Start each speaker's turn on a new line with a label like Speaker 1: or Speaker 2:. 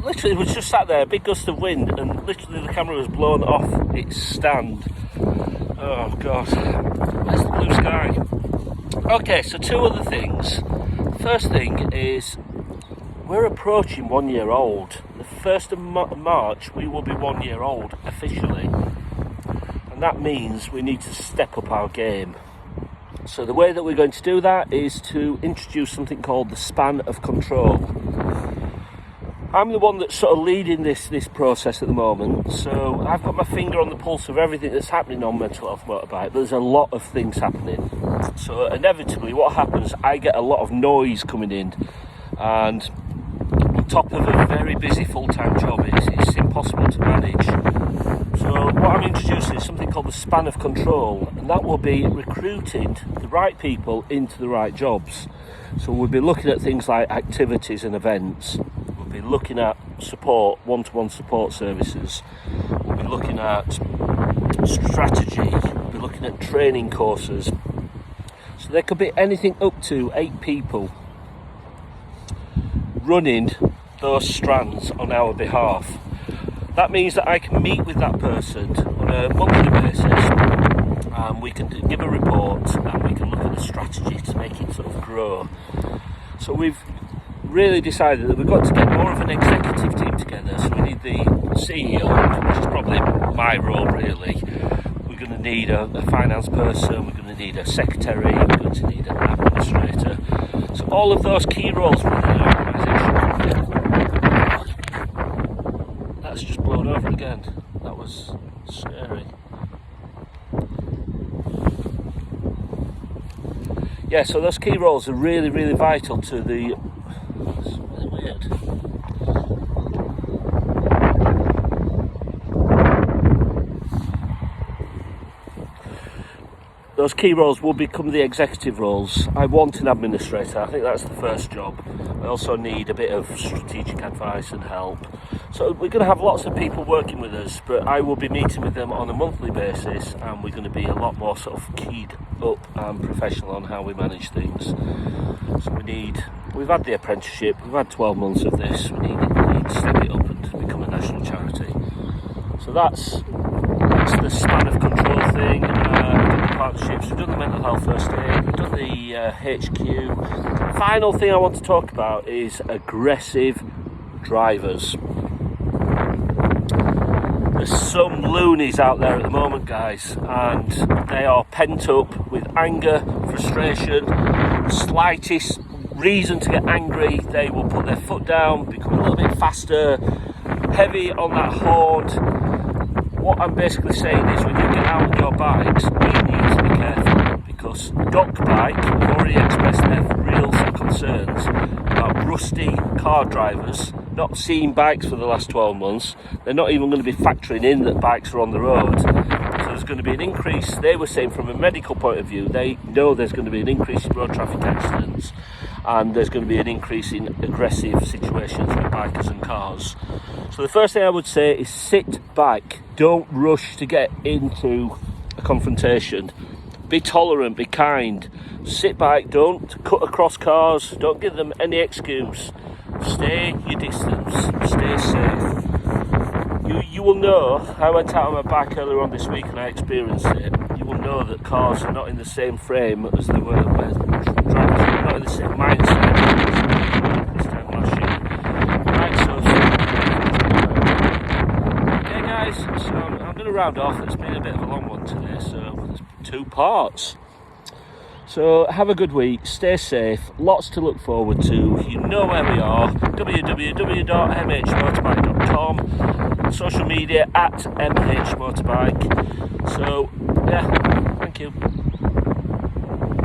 Speaker 1: literally was just sat there, a big gust of wind, and literally the camera was blown off its stand. Oh God, where's the blue sky? Okay, so two other things. First thing is, we're approaching 1 year old. The 1st of March we will be 1 year old officially, and that means we need to step up our game. So the way that we're going to do that is to introduce something called the span of control. I'm the one that's sort of leading this process at the moment, so I've got my finger on the pulse of everything that's happening on mental health motorbike. There's a lot of things happening, so inevitably what happens, I get a lot of noise coming in, and on top of a very busy full-time job, it's impossible to manage. So what I'm introducing is something called the span of control, and that will be recruiting the right people into the right jobs. So we'll be looking at things like activities and events. We'll be looking at support, one-to-one support services. We'll be looking at strategy. We'll be looking at training courses. So there could be anything up to 8 people running those strands on our behalf. That means that I can meet with that person on a monthly basis, and we can give a report, and we can look at the strategy to make it sort of grow. So we've really decided that we've got to get more of an executive team together. So we need the CEO, which is probably my role really. We're going to need a finance person, we're going to need a secretary, we're going to need an administrator. So all of those key roles within the organisation. That's just blown over again. That was scary. Yeah, so those key roles are really, really vital to the... It's really weird. Those key roles will become the executive roles. I want an administrator. I think that's the first job. I also need a bit of strategic advice and help. So we're going to have lots of people working with us, but I will be meeting with them on a monthly basis, and we're going to be a lot more sort of keyed up and professional on how we manage things. So we've had the apprenticeship, we've had 12 months of this, we need to step it up and become a national charity. So that's the span of control thing. We've done the partnerships, we've done the mental health first aid, we've done the HQ. Final thing I want to talk about is aggressive drivers. There's some loonies out there at the moment, guys, and they are pent up with anger, frustration, slightest reason to get angry, they will put their foot down, become a little bit faster, heavy on that horn. What I'm basically saying is, when you get out on your bikes, you need to be careful, because Doc Bike have already expressed their real concerns about rusty car drivers not seeing bikes for the last 12 months. They're not even going to be factoring in that bikes are on the road. So there's going to be an increase. They were saying from a medical point of view, they know there's going to be an increase in road traffic accidents, and there's going to be an increase in aggressive situations with bikers and cars. So the first thing I would say is sit back. Don't rush to get into a confrontation. Be tolerant, be kind. Sit back, don't cut across cars, don't give them any excuse. Stay your distance, stay safe. You will know, I went out on my bike earlier on this week and I experienced it. You will know that cars are not in the same frame as they were, where drivers are not in the same mindset this time last year. Right, so okay guys, so I'm going to round off. It's been a bit of a long one today, so there's 2 parts. So have a good week, stay safe, lots to look forward to. You know where we are, www.mhmotorbike.com, social media @mhmotorbike. So yeah, thank you.